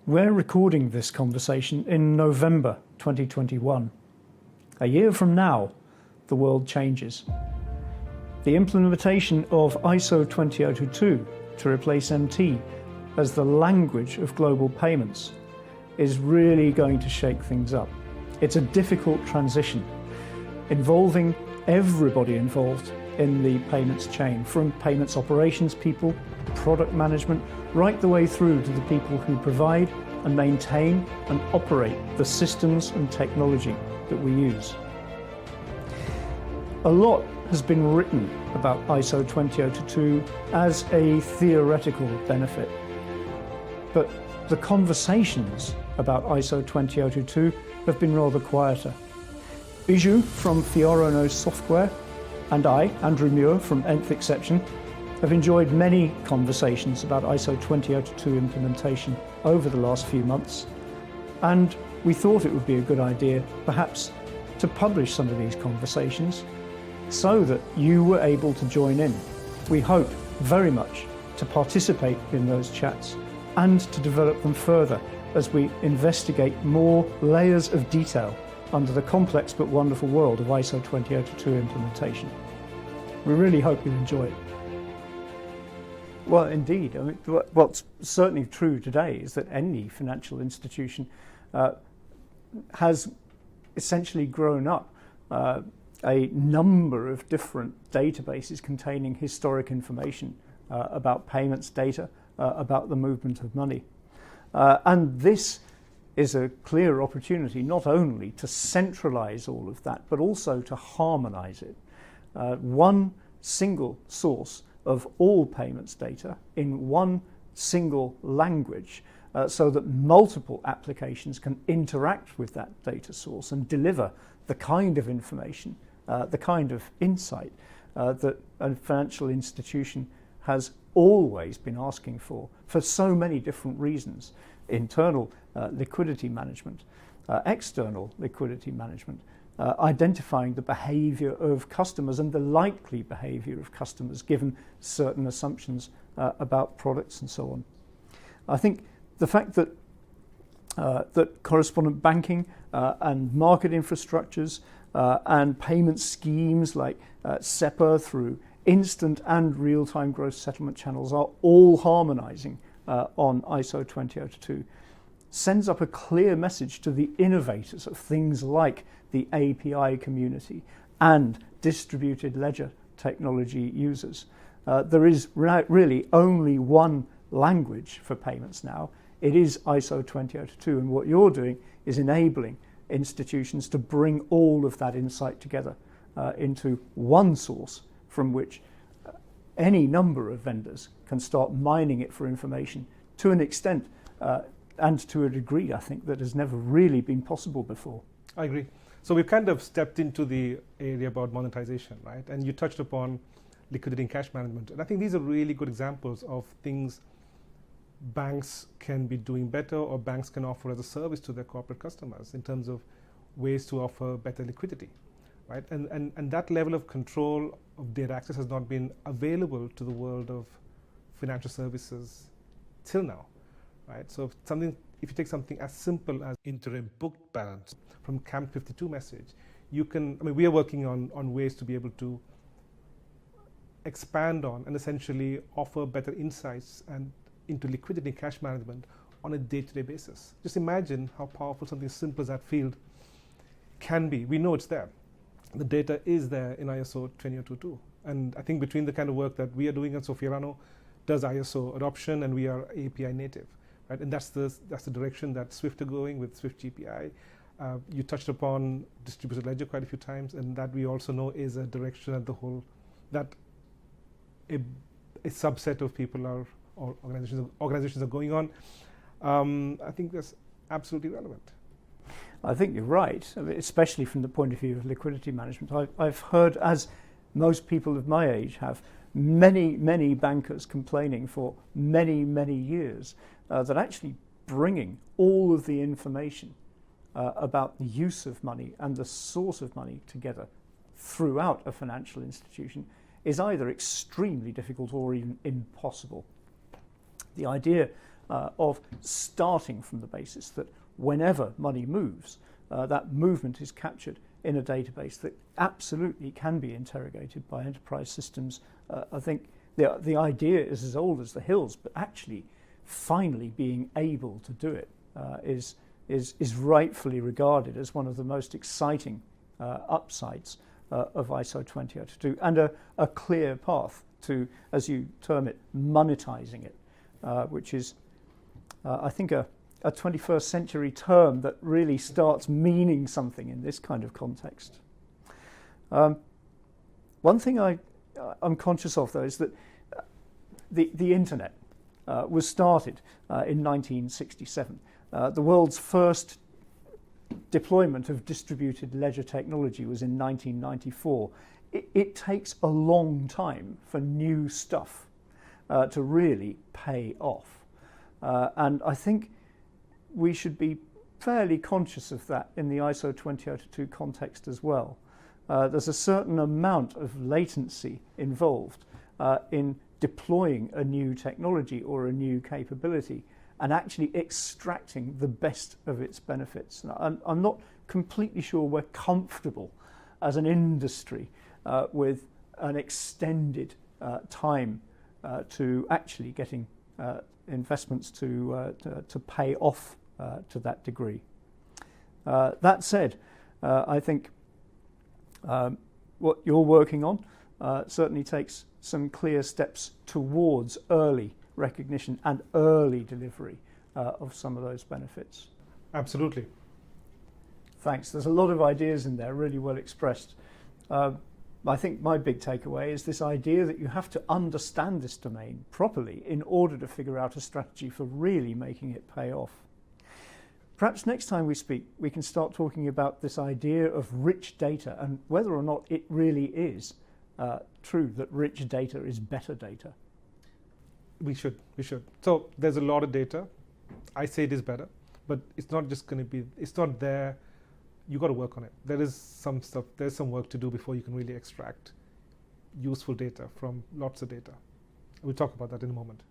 We're recording this conversation in November 2021. A year from now, the world changes. The implementation of ISO 20022 to replace MT as the language of global payments is really going to shake things up. It's a difficult transition involving everybody involved in the payments chain, from payments operations people, product management, right the way through to the people who provide and maintain and operate the systems and technology that we use. A lot has been written about ISO 20022 as a theoretical benefit, but the conversations about ISO 20022 have been rather quieter. Biju from Fiorano Software and I, Andrew Muir from Nth Exception, have enjoyed many conversations about ISO 20022 implementation over the last few months, and we thought it would be a good idea perhaps to publish some of these conversations so that you were able to join in. We hope very much to participate in those chats and to develop them further as we investigate more layers of detail under the complex but wonderful world of ISO 20022 implementation. We really hope you enjoy it. Well, indeed. I mean, what's certainly true today is that any financial institution has essentially grown up a number of different databases containing historic information about payments data, about the movement of money. And this is a clear opportunity not only to centralize all of that, but also to harmonize it. One single source of all payments data in one single language, so that multiple applications can interact with that data source and deliver the kind of information, the kind of insight that a financial institution has always been asking for so many different reasons. Internal liquidity management, external liquidity management, identifying the behavior of customers and the likely behavior of customers given certain assumptions about products and so on. I think the fact that that correspondent banking and market infrastructures and payment schemes like SEPA through instant and real-time gross settlement channels are all harmonizing on ISO 20022 sends up a clear message to the innovators of things like the API community and distributed ledger technology users. There is really only one language for payments now. It is ISO 20022, and what you're doing is enabling institutions to bring all of that insight together into one source from which any number of vendors can start mining it for information to an extent and to a degree, I think, that has never really been possible before. I agree. So we've kind of stepped into the area about monetization, right? And you touched upon liquidity and cash management. And I think these are really good examples of things banks can be doing better, or banks can offer as a service to their corporate customers in terms of ways to offer better liquidity, right? And that level of control of data access has not been available to the world of financial services till now, right? So if you take something as simple as interim booked balance from CAMP 52 message, we are working on ways to be able to expand on and essentially offer better insights and into liquidity and cash management on a day-to-day basis. Just imagine how powerful something as simple as that field can be. We know it's there. The data is there in ISO 20022. And I think between the kind of work that we are doing, and Fiorano does ISO adoption, and we are API native, right? And that's the direction that Swift are going with Swift GPI. You touched upon distributed ledger quite a few times, and that we also know is a direction that a subset of people or organizations are going on. I think that's absolutely relevant. I think you're right, especially from the point of view of liquidity management. I've heard, as most people of my age have, many bankers complaining for many years that actually bringing all of the information about the use of money and the source of money together throughout a financial institution is either extremely difficult or even impossible. The idea of starting from the basis that whenever money moves, that movement is captured in a database that absolutely can be interrogated by enterprise systems. I think the idea is as old as the hills, but actually finally being able to do it is rightfully regarded as one of the most exciting upsides of ISO 20022, and a clear path to, as you term it, monetizing it, which is, I think, a 21st century term that really starts meaning something in this kind of context. One thing I'm conscious of, though, is that the internet was started in 1967. The world's first deployment of distributed ledger technology was in 1994. It takes a long time for new stuff to really pay off. And I think we should be fairly conscious of that in the ISO 20022 context as well. There's a certain amount of latency involved in deploying a new technology or a new capability and actually extracting the best of its benefits. Now, I'm not completely sure we're comfortable as an industry with an extended time to actually getting investments to pay off to that degree. That said, I think what you're working on certainly takes some clear steps towards early recognition and early delivery of some of those benefits. Absolutely. Thanks. There's a lot of ideas in there, really well expressed. I think my big takeaway is this idea that you have to understand this domain properly in order to figure out a strategy for really making it pay off. Perhaps next time we speak, we can start talking about this idea of rich data and whether or not it really is true that rich data is better data. We should. So there's a lot of data. I say it is better, but it's not just going to be, it's not there. You got to work on it. There is some stuff, there's some work to do before you can really extract useful data from lots of data. We'll talk about that in a moment.